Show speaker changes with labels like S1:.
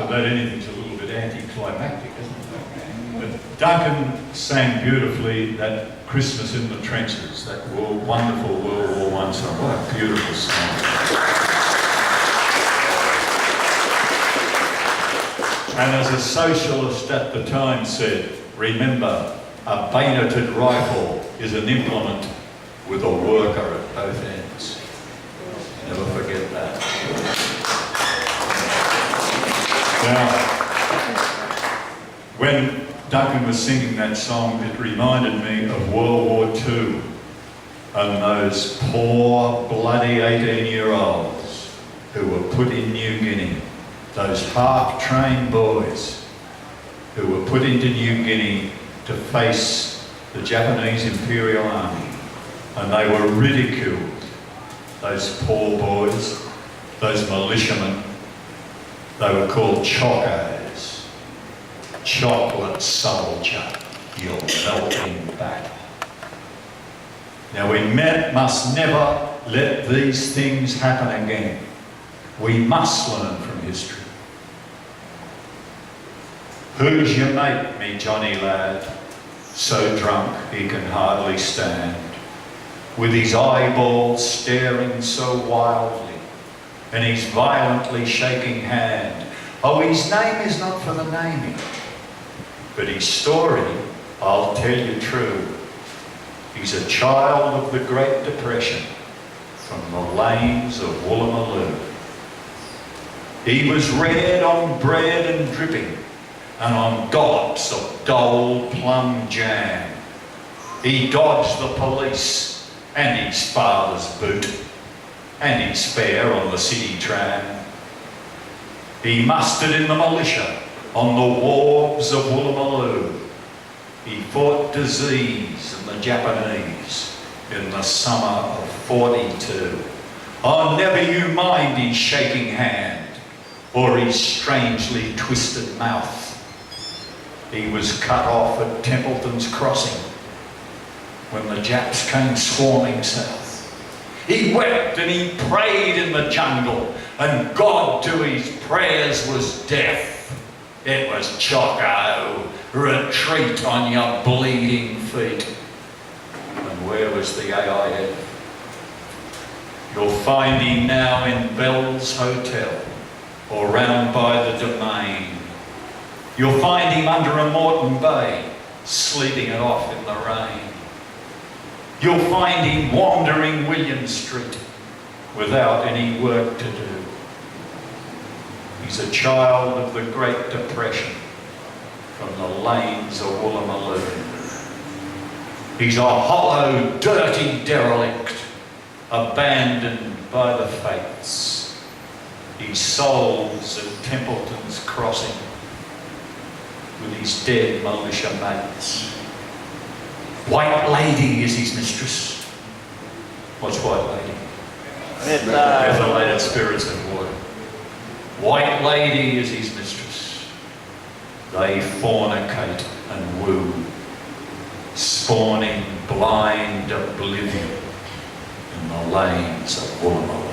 S1: of that, anything's a little bit anticlimactic, isn't it? But Duncan sang beautifully that Christmas in the Trenches, that wonderful World War I song. What a beautiful song. And as a socialist at the time said, remember, a bayoneted rifle is an implement with a worker at both ends. Never forget that. Now, when Duncan was singing that song, it reminded me of World War II and those poor, bloody 18-year-olds who were put in New Guinea, those half-trained boys who were put into New Guinea to face the Japanese Imperial Army, and they were ridiculed, those poor boys, those militiamen. They were called chocos. Chocolate soldier, you'll melt in battle. Now we must never let these things happen again. We must learn from history. Who's your mate, me Johnny lad, so drunk he can hardly stand, with his eyeballs staring so wildly, and his violently shaking hand? Oh, his name is not for the naming, but his story, I'll tell you true. He's a child of the Great Depression, from the lanes of Woolloomooloo. He was reared on bread and dripping, and on dollops of dole plum jam. He dodged the police and his father's boot, and his fare on the city tram. He mustered in the militia on the wharves of Woolloomooloo. He fought disease and the Japanese in the summer of '42. Oh, never you mind his shaking hand or his strangely twisted mouth. He was cut off at Templeton's Crossing when the Japs came swarming south. He wept and he prayed in the jungle, and God to his prayers was deaf. It was Choco, retreat on your bleeding feet. And where was the AIF? You'll find him now in Bell's Hotel or round by the Domain. You'll find him under a Moreton Bay, sleeping it off in the rain. You'll find him wandering William Street without any work to do. He's a child of the Great Depression, from the lanes of Woolloomooloo. He's a hollow, dirty derelict, abandoned by the fates. He souls at Templeton's Crossing with his dead militia mates. White Lady is his mistress. What's White Lady? Methylated spirits and water. White Lady is his mistress. They fornicate and woo, spawning blind oblivion in the lanes of Woolloomooloo.